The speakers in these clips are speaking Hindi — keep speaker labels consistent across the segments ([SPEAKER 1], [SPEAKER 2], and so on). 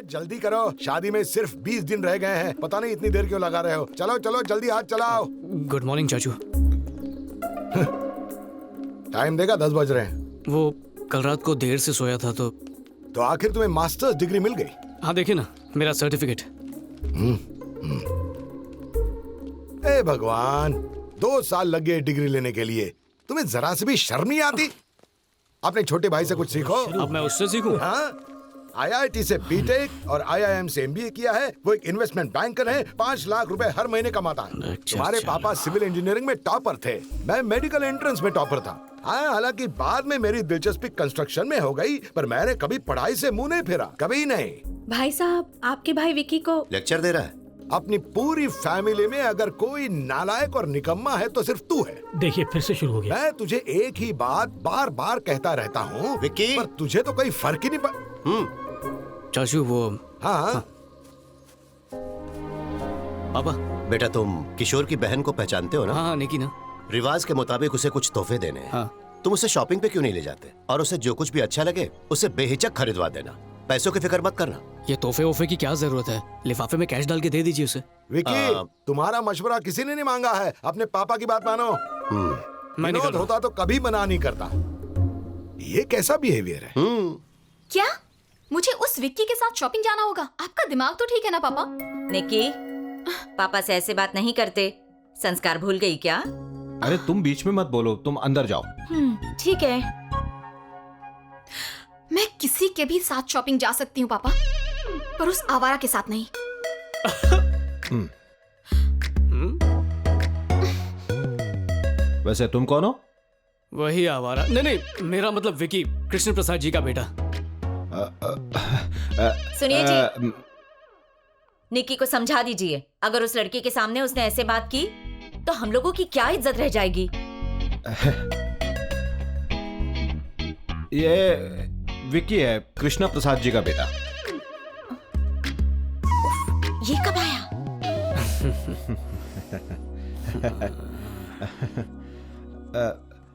[SPEAKER 1] अरे जल्दी करो, शादी में सिर्फ 20 दिन रह गए हैं। पता नहीं इतनी देर क्यों लगा रहे हो। चलो चलो जल्दी हाथ चलाओ।
[SPEAKER 2] गुड मॉर्निंग चाचू।
[SPEAKER 1] टाइम देखा 10 बज रहे हैं।
[SPEAKER 2] वो कल रात को देर से सोया था तो
[SPEAKER 1] आखिर तुम्हें मास्टर्स डिग्री मिल गई?
[SPEAKER 2] हाँ देखिए ना मेरा सर्टिफिकेट।
[SPEAKER 1] ए भगवान, 2 साल लग गए डिग्री लेने के लिए। तुम्हें जरा से भी शर्म नहीं आती? अपने छोटे भाई से कुछ सीखो।
[SPEAKER 2] अब मैं उससे सीखूं?
[SPEAKER 1] हाँ, IIT से बीटेक और IIM से MBA किया है। वो एक इन्वेस्टमेंट बैंकर है, 5 लाख रुपए हर महीने कमाता है। तुम्हारे पापा सिविल इंजीनियरिंग में टॉपर थे, मैं मेडिकल एंट्रेंस में टॉपर था। हाँ, हालांकि बाद में मेरी दिलचस्पी कंस्ट्रक्शन में हो गई, पर मैंने कभी पढ़ाई से मुंह नहीं फेरा, कभी नहीं।
[SPEAKER 3] भाई साहब, आपके भाई विकी को
[SPEAKER 4] लेक्चर दे रहा है।
[SPEAKER 1] अपनी पूरी फैमिली में अगर कोई नालायक और निकम्मा है तो सिर्फ तू है।
[SPEAKER 5] देखिए फिर से शुरू हो गया।
[SPEAKER 1] मैं तुझे एक ही बात बार बार कहता रहता हूँ
[SPEAKER 4] विक्की,
[SPEAKER 1] पर तुझे तो कोई फर्क ही नहीं पड़।
[SPEAKER 2] चाचू वो
[SPEAKER 1] हाँ
[SPEAKER 2] पापा।
[SPEAKER 4] बेटा तुम किशोर की बहन को पहचानते हो ना?
[SPEAKER 2] हाँ निकी ना।
[SPEAKER 4] रिवाज के मुताबिक उसे कुछ तोहफे देने हैं।
[SPEAKER 2] हाँ।
[SPEAKER 4] तुम उसे शॉपिंग पे क्यों नहीं ले जाते और उसे जो कुछ भी अच्छा लगे उसे बेहिचक खरीदवा देना। पैसों की फिक्र मत करना।
[SPEAKER 2] ये तोहफे वोफे की क्या जरूरत है, लिफाफे में कैश डाल के दे दीजिए उसे।
[SPEAKER 1] विकी, तुम्हारा मशवरा किसी ने नहीं मांगा है, अपने पापा की बात मानो।
[SPEAKER 2] मैं निकल
[SPEAKER 1] विनोद होता तो कभी मना नहीं करता। ये कैसा बिहेवियर है?
[SPEAKER 3] क्या मुझे उस विक्की के साथ शॉपिंग जाना होगा? आपका दिमाग तो ठीक है ना पापा?
[SPEAKER 6] निकी, पापा से ऐसे बात नहीं करते। संस्कार भूल गई क्या?
[SPEAKER 7] अरे तुम बीच में मत बोलो, तुम अंदर जाओ।
[SPEAKER 6] ठीक है।
[SPEAKER 3] मैं किसी के भी साथ शॉपिंग जा सकती हूँ पापा, पर उस आवारा के साथ नहीं।
[SPEAKER 7] वैसे तुम कौन हो?
[SPEAKER 2] वही आवारा। नहीं, मेरा मतलब विकी, कृष्ण प्रसाद जी का बेटा।
[SPEAKER 6] सुनिए जी, निकी को समझा दीजिए, अगर उस लड़की के सामने उसने ऐसे बात की तो हम लोगों की क्या इज्जत रह जाएगी।
[SPEAKER 7] ये विक्की है, कृष्णा प्रसाद जी का बेटा।
[SPEAKER 6] ये कब आया?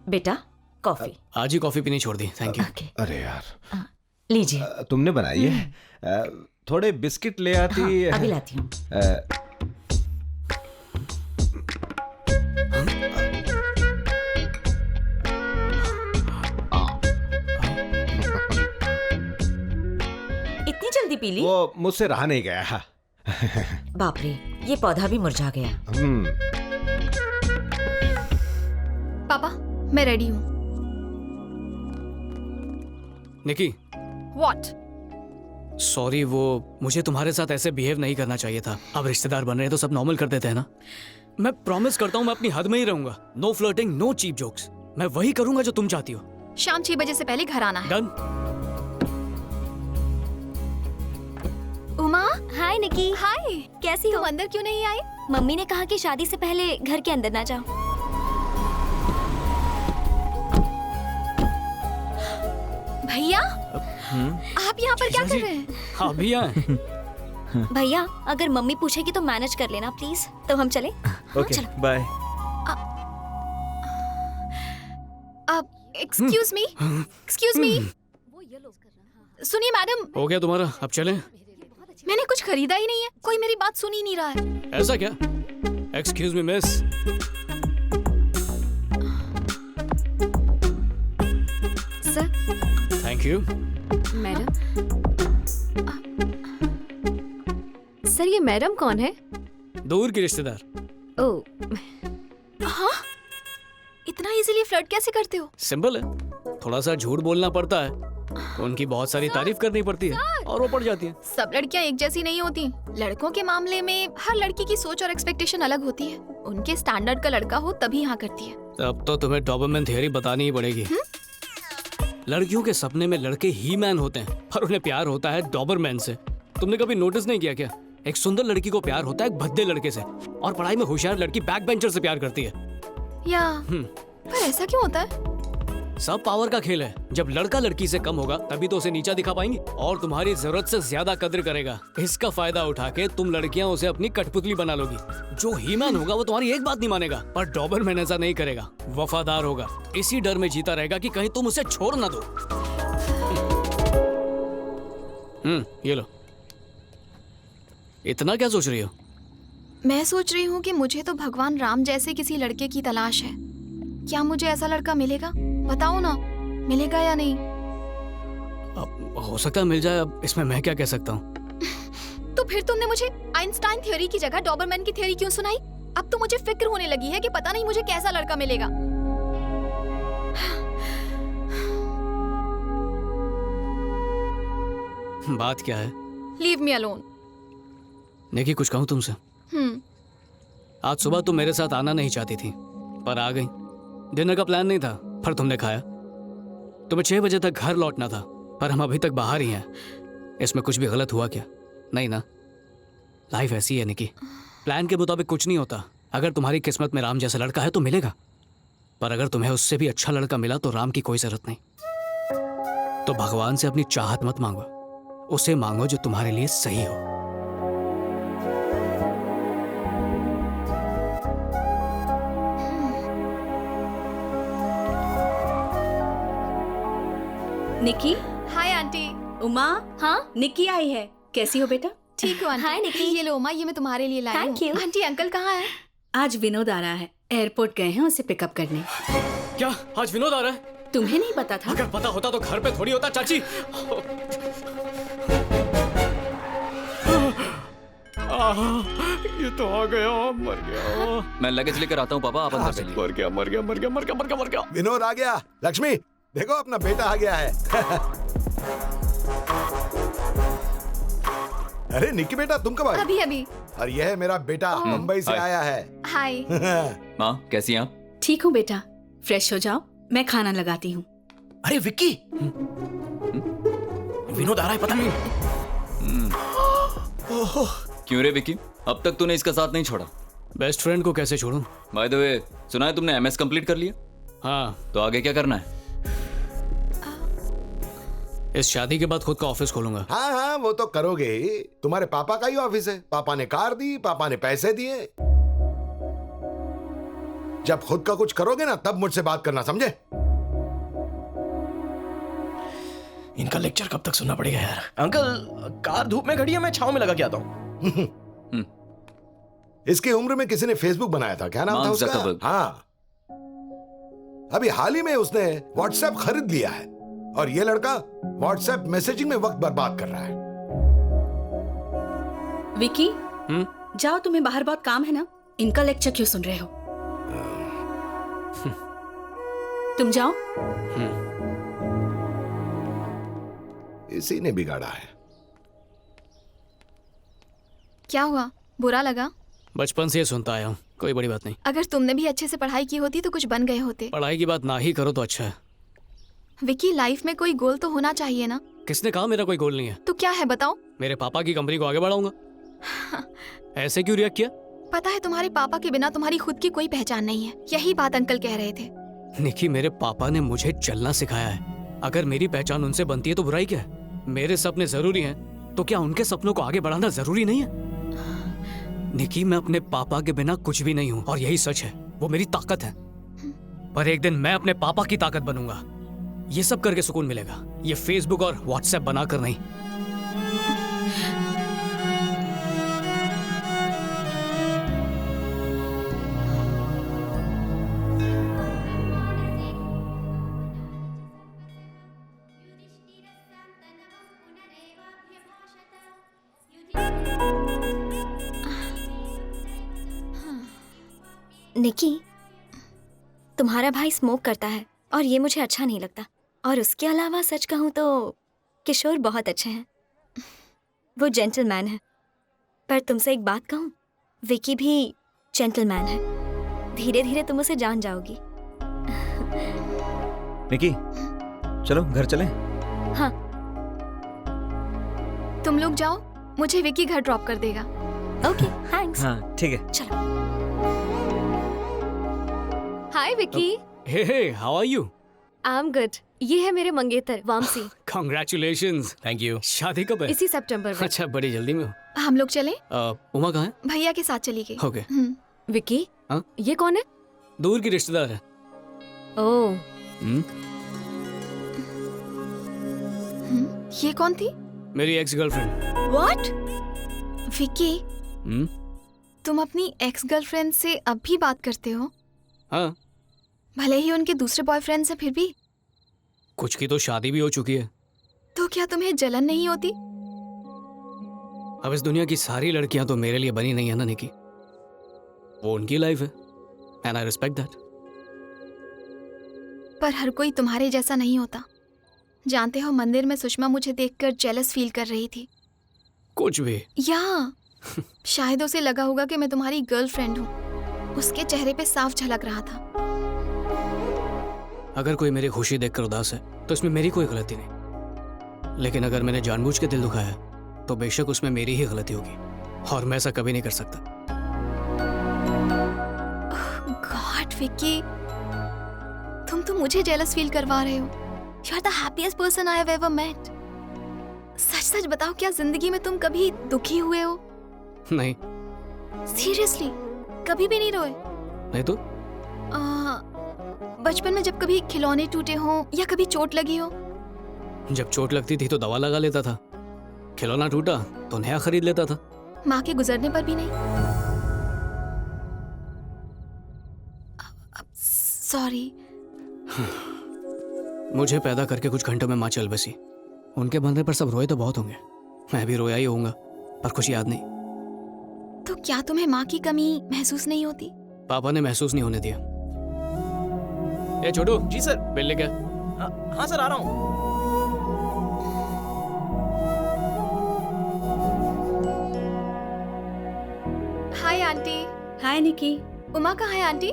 [SPEAKER 6] बेटा कॉफी।
[SPEAKER 2] आज ही कॉफी पीनी छोड़ दी, थैंक यू।
[SPEAKER 7] अरे यार,
[SPEAKER 6] लीजिए।
[SPEAKER 7] तुमने बनाई है? थोड़े बिस्किट ले आती।
[SPEAKER 6] हाँ, अभी लाती हूँ। इतनी जल्दी पी ली?
[SPEAKER 7] वो मुझसे रहा नहीं गया।
[SPEAKER 6] बाप रे, ये पौधा भी मुरझा गया।
[SPEAKER 3] पापा मैं रेडी हूँ।
[SPEAKER 2] निकी,
[SPEAKER 3] व्हाट?
[SPEAKER 2] सॉरी, वो मुझे तुम्हारे साथ ऐसे बिहेव नहीं करना चाहिए था। अब रिश्तेदार बन रहे हैं तो सब नॉर्मल कर देते हैं ना। मैं प्रॉमिस करता हूँ मैं अपनी हद में ही रहूंगा। No flirting, no cheap jokes. मैं वही करूंगा जो तुम चाहती हो।
[SPEAKER 3] शाम 6 बजे से पहले घर आना है।
[SPEAKER 2] डन।
[SPEAKER 3] उमा।
[SPEAKER 8] हाय निकी।
[SPEAKER 3] हाय,
[SPEAKER 8] कैसी हो?
[SPEAKER 3] तुम अंदर क्यों नहीं आई?
[SPEAKER 8] मम्मी ने कहा कि शादी से पहले घर के अंदर ना जाओ।
[SPEAKER 3] भैया, आप यहाँ पर क्या कर रहे हैं?
[SPEAKER 2] हाँ भैया।
[SPEAKER 8] भैया, अगर मम्मी पूछेगी तो मैनेज कर लेना प्लीज। तो हम चले?
[SPEAKER 9] Okay, bye.
[SPEAKER 3] अब एक्सक्यूज मी, एक्सक्यूज मी। सुनिए मैडम।
[SPEAKER 2] हो गया तुम्हारा, अब चलें?
[SPEAKER 3] मैंने कुछ खरीदा ही नहीं है, कोई मेरी बात सुन ही नहीं रहा है।
[SPEAKER 2] ऐसा क्या? Excuse me miss.
[SPEAKER 3] Sir.
[SPEAKER 2] Thank you.
[SPEAKER 3] Madam. Sir ये मैडम कौन है?
[SPEAKER 2] दूर की रिश्तेदार।
[SPEAKER 3] ओह। हाँ? इतना इजीली फ्लर्ट कैसे करते हो?
[SPEAKER 2] सिंपल है, थोड़ा सा झूठ बोलना पड़ता है, उनकी बहुत सारी तारीफ करनी पड़ती है और वो पड़ जाती है।
[SPEAKER 3] सब लड़कियां एक जैसी नहीं होती। लड़कों के मामले में हर लड़की की सोच और एक्सपेक्टेशन अलग होती है। उनके स्टैंडर्ड का लड़का हो तभी यहाँ करती है।
[SPEAKER 2] अब तो तुम्हें डॉबरमैन थियरी बतानी ही पड़ेगी। लड़कियों के सपने में लड़के ही मैन होते हैं, पर उन्हें प्यार होता है डॉबरमैन से। तुमने कभी नोटिस नहीं किया क्या? एक सुंदर लड़की को प्यार होता है एक भद्दे लड़के से, और पढ़ाई में होशियार लड़की बैक बेंचर से प्यार करती है।
[SPEAKER 3] या पर ऐसा क्यों होता है?
[SPEAKER 2] सब पावर का खेल है। जब लड़का लड़की से कम होगा तभी तो उसे नीचा दिखा पाएंगी और तुम्हारी जरूरत से ज्यादा कद्र करेगा। इसका फायदा उठा के तुम लड़कियां उसे अपनी कठपुतली बना लोगी। जो हीमैन होगा वो तुम्हारी एक बात नहीं मानेगा, पर डॉबरमैन ऐसा नहीं करेगा, वफादार होगा। इसी डर में जीता रहेगा कि कहीं तुम उसे छोड़ ना दो। ये लो। इतना क्या सोच रही हो?
[SPEAKER 3] मैं सोच रही हूँ कि मुझे तो भगवान राम जैसे किसी लड़के की तलाश है। क्या मुझे ऐसा लड़का मिलेगा? बताओ ना, मिलेगा या नहीं?
[SPEAKER 2] अब हो सकता है मिल जाए, अब इसमें मैं क्या कह सकता हूँ?
[SPEAKER 3] तो फिर तुमने मुझे आइंस्टाइन थ्योरी की जगह डॉबरमैन की थ्योरी क्यों सुनाई? अब तो मुझे फिक्र होने लगी है कि पता नहीं मुझे कैसा लड़का मिलेगा।
[SPEAKER 2] बात क्या है?
[SPEAKER 3] Leave me alone.
[SPEAKER 2] निकी, कुछ कहूँ तुमसे? आज सुबह तुम मेरे साथ आना नहीं चाहती थी, पर आ गई। डिनर का प्लान नहीं था, पर तुमने खाया। तुम्हें 6 बजे तक घर लौटना था, पर हम अभी तक बाहर ही हैं। इसमें कुछ भी गलत हुआ क्या? नहीं ना? लाइफ ऐसी है निकी, प्लान के मुताबिक कुछ नहीं होता। अगर तुम्हारी किस्मत में राम जैसा लड़का है तो मिलेगा, पर अगर तुम्हें उससे भी अच्छा लड़का मिला तो राम की कोई जरूरत नहीं। तो भगवान से अपनी चाहत मत मांगो, उसे मांगो जो तुम्हारे लिए सही हो।
[SPEAKER 5] निकी।
[SPEAKER 3] Hi aunty.
[SPEAKER 5] उमा।
[SPEAKER 8] हाँ
[SPEAKER 5] निकी आई है, कैसी हो बेटा?
[SPEAKER 3] ठीक हो आंटी?
[SPEAKER 8] हाय निकी।
[SPEAKER 3] ये लो उमा, ये मैं तुम्हारे लिए लाई
[SPEAKER 8] Thank
[SPEAKER 3] हूँ।
[SPEAKER 8] you।
[SPEAKER 3] आंटी अंकल कहाँ है?
[SPEAKER 5] आज विनोद आ रहा है, एयरपोर्ट गए हैं उसे पिकअप करने।
[SPEAKER 2] क्या आज विनोद आ रहा है?
[SPEAKER 5] तुम्हें नहीं पता था?
[SPEAKER 2] अगर पता होता तो घर पे थोड़ी होता चाची। ये तो आ गया, मर गया।
[SPEAKER 9] मैं लगेज लेकर आता हूँ पापा, आप अंदर चलिए।
[SPEAKER 2] मर गया मर गया मर गया मर गया मर गया मर गया।
[SPEAKER 1] विनोद आ गया। लक्ष्मी देखो, अपना बेटा आ गया है। अरे निक्की बेटा, तुम कब आए?
[SPEAKER 3] अभी अभी।
[SPEAKER 1] और यह है मेरा बेटा, मुंबई से
[SPEAKER 9] हाय।
[SPEAKER 1] आया है।
[SPEAKER 3] हाय।
[SPEAKER 9] माँ कैसी हैं आप?
[SPEAKER 5] ठीक हूँ बेटा, फ्रेश हो जाओ, मैं खाना लगाती हूँ।
[SPEAKER 7] अरे विक्की, विनोद आ रहा है, पता नहीं।
[SPEAKER 9] क्यों रे विकी, अब तक तूने इसका साथ नहीं छोड़ा?
[SPEAKER 2] बेस्ट फ्रेंड को कैसे छोड़ूं?
[SPEAKER 9] बाय द वे, सुना है तुमने एमएस कंप्लीट कर लिया?
[SPEAKER 2] हाँ,
[SPEAKER 9] तो आगे क्या करना है?
[SPEAKER 2] इस शादी के बाद खुद का ऑफिस खोलूंगा।
[SPEAKER 1] हाँ हाँ, वो तो करोगे ही। तुम्हारे पापा का ही ऑफिस है। पापा ने कार दी, पापा ने पैसे दिए। जब खुद का कुछ करोगे ना, तब मुझसे बात करना, समझे?
[SPEAKER 7] इनका लेक्चर कब तक सुनना पड़ेगा यार। अंकल, कार धूप में खड़ी है, मैं छांव में लगा के आता हूँ।
[SPEAKER 1] इसकी उम्र में किसी ने फेसबुक बनाया था, क्या नाम था
[SPEAKER 9] मार्क
[SPEAKER 1] उसका?
[SPEAKER 9] ज़करबर्ग।
[SPEAKER 1] हाँ, अभी हाल ही में उसने व्हाट्सएप खरीद लिया है, और ये लड़का व्हाट्सएप मैसेजिंग में वक्त बर्बाद कर रहा है।
[SPEAKER 5] विकी, जाओ, तुम्हें बाहर बहुत काम है ना, इनका लेक्चर क्यों सुन रहे हो? तुम जाओ।
[SPEAKER 1] इसी ने बिगाड़ा है।
[SPEAKER 3] क्या हुआ? बुरा लगा?
[SPEAKER 2] बचपन से ये सुनता आया हूँ, कोई बड़ी बात नहीं।
[SPEAKER 3] अगर तुमने भी अच्छे से पढ़ाई की होती तो कुछ बन गए होते।
[SPEAKER 2] पढ़ाई की बात ना ही करो तो अच्छा है।
[SPEAKER 3] विकी, लाइफ में कोई गोल तो होना चाहिए ना?
[SPEAKER 2] किसने कहा मेरा कोई गोल नहीं है?
[SPEAKER 3] तो क्या है बताओ?
[SPEAKER 2] मेरे पापा की कंपनी को आगे बढ़ाऊंगा। ऐसे क्यों रिएक्ट किया?
[SPEAKER 3] पता है, तुम्हारे पापा के बिना तुम्हारी खुद की कोई पहचान नहीं है। यही बात अंकल कह रहे थे।
[SPEAKER 2] निकी, मेरे पापा ने मुझे चलना सिखाया है। अगर मेरी पहचान उनसे बनती है तो बुराई क्या है? मेरे सपने जरूरी हैं, तो क्या उनके सपनों को आगे बढ़ाना जरूरी नहीं है? निकी, मैं अपने पापा के बिना कुछ भी नहीं हूँ, और यही सच है। वो मेरी ताकत है, पर एक दिन मैं अपने पापा की ताकत बनूंगा। ये सब करके सुकून मिलेगा, ये फेसबुक और व्हाट्सएप बनाकर नहीं।
[SPEAKER 8] निकी, तुम्हारा भाई स्मोक करता है और ये मुझे अच्छा नहीं लगता। और उसके अलावा सच कहूँ तो किशोर बहुत अच्छे हैं, वो जेंटलमैन है। पर तुमसे एक बात कहूँ, विकी भी जेंटलमैन है। धीरे धीरे तुम उसे जान जाओगी।
[SPEAKER 7] निकी, चलो घर चलें।
[SPEAKER 8] हाँ।
[SPEAKER 3] तुम लोग जाओ, मुझे विकी घर ड्रॉप कर देगा।
[SPEAKER 8] Okay, thanks.
[SPEAKER 7] हाँ ठीक है।
[SPEAKER 8] चलो।
[SPEAKER 10] Hi Vicky.
[SPEAKER 2] Hey hey, how are you?
[SPEAKER 10] I am good. ये है मेरे मंगेतर वामसी।
[SPEAKER 2] कांग्रेचुलेशंस।
[SPEAKER 7] Thank you.
[SPEAKER 2] शादी कब है?
[SPEAKER 10] इसी सितंबर में।
[SPEAKER 2] अच्छा, बड़ी जल्दी में हो।
[SPEAKER 3] हम लोग चले?
[SPEAKER 2] उमा कहाँ है?
[SPEAKER 3] भैया के साथ चली गई।
[SPEAKER 2] ओके।
[SPEAKER 10] विकी,
[SPEAKER 2] हाँ?
[SPEAKER 10] ये कौन है?
[SPEAKER 2] दूर की रिश्तेदार है।
[SPEAKER 10] ओह,
[SPEAKER 3] ये कौन थी?
[SPEAKER 2] मेरी एक्स गर्लफ्रेंड।
[SPEAKER 10] व्हाट?
[SPEAKER 3] विकी,
[SPEAKER 2] हम्म?
[SPEAKER 3] तुम अपनी एक्स गर्लफ्रेंड से अब भी बात करते हो?
[SPEAKER 2] हाँ,
[SPEAKER 3] भले ही उनके दूसरे बॉयफ्रेंड से, फिर भी?
[SPEAKER 2] कुछ की तो शादी भी हो चुकी है।
[SPEAKER 3] तो क्या तुम्हें जलन नहीं होती?
[SPEAKER 2] अब इस दुनिया की सारी लड़कियां तो मेरे लिए बनी नहीं है ना निकी। वो उनकी लाइफ है एंड आई रिस्पेक्ट दैट।
[SPEAKER 3] पर हर कोई तुम्हारे जैसा नहीं होता। जानते हो, मंदिर में सुषमा मुझे देखकर जेलस फील कर रही थी।
[SPEAKER 2] कुछ भी।
[SPEAKER 3] या शायद उसे लगा होगा कि मैं तुम्हारी गर्लफ्रेंड हूँ। उसके चेहरे पे साफ झलक रहा था।
[SPEAKER 2] अगर कोई मेरी खुशी देखकर उदास है तो इसमें मेरी कोई गलती नहीं, लेकिन अगर मैंने जानबूझ के दिल दुखाया है तो बेशक उसमें मेरी ही गलती होगी, और मैं ऐसा कभी नहीं कर सकता।
[SPEAKER 3] गॉड विक्की, तुम तो मुझे जेलस फील करवा रहे हो। You are the happiest person I have ever met. सच सच बताओ, क्या जिंदगी में तुम कभी दुखी हुए हो?
[SPEAKER 2] नहीं।
[SPEAKER 3] सीरियसली? कभी भी नहीं रोए?
[SPEAKER 2] नहीं तो?
[SPEAKER 3] बचपन में जब कभी खिलौने टूटे हों या कभी चोट लगी हो?
[SPEAKER 2] जब चोट लगती थी तो दवा लगा लेता था, खिलौना टूटा तो नया खरीद लेता था।
[SPEAKER 3] माँ के गुजरने पर भी नहीं? सॉरी।
[SPEAKER 2] मुझे पैदा करके कुछ घंटों में माँ चल बसी। उनके मरने पर सब रोए तो बहुत होंगे, मैं भी रोया ही होऊंगा, पर कुछ याद नहीं।
[SPEAKER 3] तो क्या तुम्हें माँ की कमी महसूस नहीं होती?
[SPEAKER 2] पापा ने महसूस नहीं होने दिया। ए छोटू।
[SPEAKER 7] जी सर।
[SPEAKER 2] बिल लेके आ।
[SPEAKER 7] हाँ सर, आ रहा हूँ।
[SPEAKER 3] Hi aunty.
[SPEAKER 5] हाय निकी।
[SPEAKER 3] उमा कहाँ है आंटी?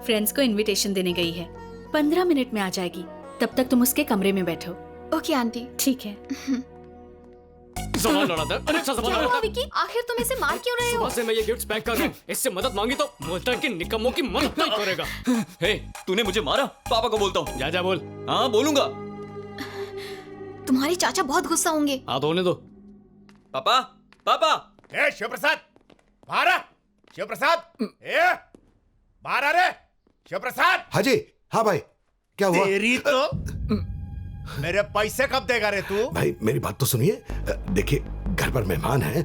[SPEAKER 5] फ्रेंड्स को इनविटेशन देने गई है, 15 मिनट में आ जाएगी। तब तक तुम उसके कमरे में बैठो।
[SPEAKER 3] Okay aunty.
[SPEAKER 5] ठीक है।
[SPEAKER 2] सामान लड़ा था। अरे अच्छा सामान
[SPEAKER 3] क्या
[SPEAKER 2] लड़ा
[SPEAKER 3] हुआ
[SPEAKER 2] था।
[SPEAKER 3] विकी? आखिर तुम इसे मार क्यों रहे हो?
[SPEAKER 2] सुबह से मैं ये गिफ्ट्स पैक कर रहा हूँ, इससे मदद मांगी तो बोलता है कि निकम्मों की मदद नहीं करेगा।
[SPEAKER 9] हे, तूने मुझे मारा? पापा को बोलता हूँ।
[SPEAKER 2] जा जा बोल।
[SPEAKER 9] हाँ बोलूंगा।
[SPEAKER 3] तुम्हारे चाचा बहुत गुस्सा होंगे।
[SPEAKER 2] हाँ तो होने दो।
[SPEAKER 9] पापा, पापा।
[SPEAKER 1] ए शिवप्रसाद, बाहर आ। शिवप्रसाद, ए बाहर आ रे। शिवप्रसाद। हाँ जी। हाँ भाई, क्या हुआ?
[SPEAKER 11] तेरी तो मेरे पैसे कब देगा रे तू?
[SPEAKER 1] भाई मेरी बात तो सुनिए। देखिए, घर पर मेहमान हैं,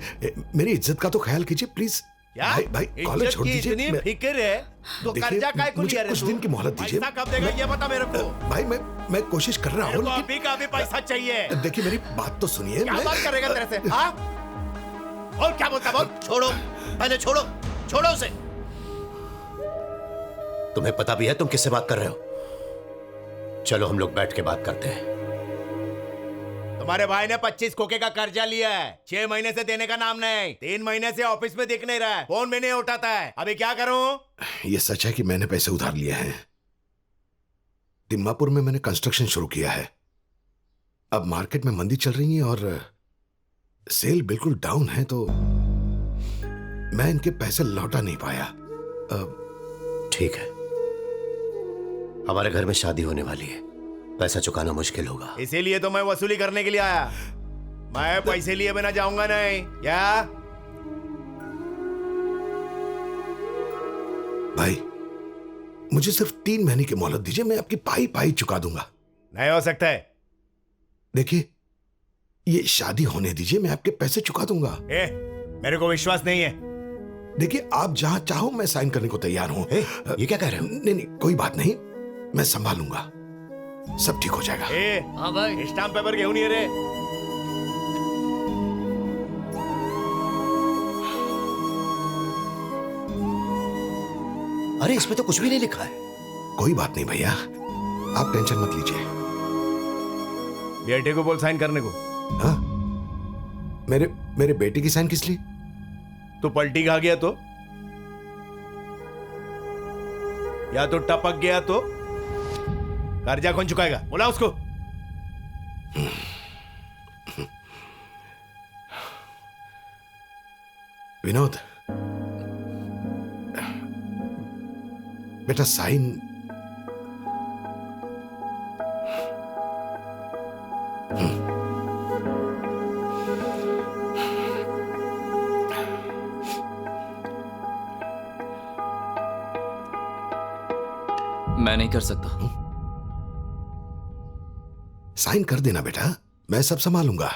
[SPEAKER 1] मेरी इज्जत का तो ख्याल कीजिए प्लीज।
[SPEAKER 11] क्या?
[SPEAKER 1] भाई कॉलेज छोड़ दीजिए।
[SPEAKER 11] इतनी फिक्र है तो
[SPEAKER 1] देखिए,
[SPEAKER 11] कर्जा काय को
[SPEAKER 1] मुझे
[SPEAKER 11] लिया रे
[SPEAKER 1] कुछ
[SPEAKER 11] तू?
[SPEAKER 1] दिन की मोहलत दीजिए।
[SPEAKER 11] पैसा कब देगा ये बता मेरे को।
[SPEAKER 1] भाई मैं कोशिश कर रहा
[SPEAKER 11] मेरे
[SPEAKER 1] हूँ,
[SPEAKER 11] को
[SPEAKER 1] लेकिन
[SPEAKER 11] अभी का अभी पैसा चाहिए।
[SPEAKER 1] देखिए मेरी बात तो सुनिए।
[SPEAKER 11] क्या बात करेगा तेरे से? हाँ? बोल, क्या बोलता बोल।
[SPEAKER 4] छोड़ो, पहले छोड़ो, छोड़ो उसे। तुम्हें पता भी है तुम किससे बात कर रहे हो? चलो हम लोग बैठ के बात करते हैं।
[SPEAKER 11] तुम्हारे भाई ने 25 कोके का कर्जा लिया है, 6 महीने से देने का नाम नहीं। 3 महीने से ऑफिस में दिख नहीं रहा है, फोन में नहीं उठाता है। अभी क्या करूं?
[SPEAKER 1] ये सच है कि मैंने पैसे उधार लिए हैं। तिम्मापुर में मैंने कंस्ट्रक्शन शुरू किया है। अब मार्केट में मंदी चल रही है और सेल बिल्कुल डाउन है, तो मैं इनके पैसे लौटा नहीं पाया।
[SPEAKER 4] ठीक है, हमारे घर में शादी होने वाली है, पैसा चुकाना मुश्किल होगा।
[SPEAKER 11] इसीलिए तो मैं वसूली करने के लिए आया। मैं पैसे लिए बिना जाऊंगा नहीं। क्या
[SPEAKER 1] भाई, मुझे सिर्फ 3 महीने की मोहलत दीजिए, मैं आपकी पाई पाई चुका दूंगा।
[SPEAKER 11] नहीं हो सकता है।
[SPEAKER 1] देखिए, ये शादी होने दीजिए, मैं आपके पैसे चुका दूंगा।
[SPEAKER 11] मेरे को विश्वास नहीं है।
[SPEAKER 1] देखिए, आप जहां चाहो मैं साइन करने को तैयार हूं।
[SPEAKER 4] ये क्या कह रहे हो?
[SPEAKER 1] नहीं, कोई बात नहीं, मैं संभालूंगा, सब ठीक हो जाएगा।
[SPEAKER 11] हाँ भाई, स्टाम्प पेपर क्यों नहीं है रे?
[SPEAKER 4] अरे इसमें तो कुछ भी नहीं लिखा है।
[SPEAKER 1] कोई बात नहीं भैया, आप टेंशन मत लीजिए।
[SPEAKER 11] बेटे को बोल साइन करने को।
[SPEAKER 1] हाँ? मेरे बेटे की साइन किस लिए?
[SPEAKER 11] तो पलटी खा गया तो, या तो टपक गया तो कर्जा कौन चुकाएगा? बोला उसको।
[SPEAKER 1] विनोद बेटा, साइन।
[SPEAKER 9] मैं नहीं कर सकता।
[SPEAKER 1] साइन कर देना बेटा, मैं सब संभालूंगा,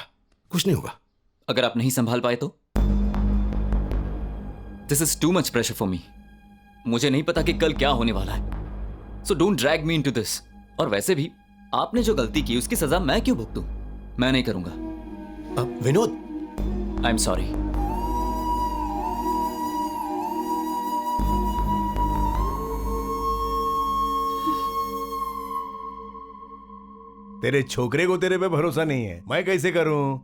[SPEAKER 1] कुछ नहीं होगा।
[SPEAKER 9] अगर आप नहीं संभाल पाए तो? This is too much pressure for me. मुझे नहीं पता कि कल क्या होने वाला है, so don't drag me into this. और वैसे भी आपने जो गलती की उसकी सजा मैं क्यों भुगतूं? मैं नहीं करूंगा।
[SPEAKER 4] Vinod,
[SPEAKER 9] I am sorry.
[SPEAKER 11] तेरे छोकरे को तेरे पे भरोसा नहीं है, मैं कैसे करूं?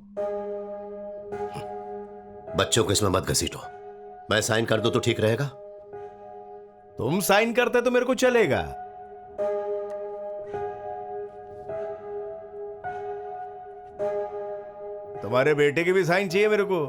[SPEAKER 4] बच्चों को इसमें मत घसीटो। मैं साइन कर दूं तो ठीक रहेगा?
[SPEAKER 11] तुम साइन करते तो मेरे को चलेगा। तुम्हारे बेटे की भी साइन चाहिए मेरे को।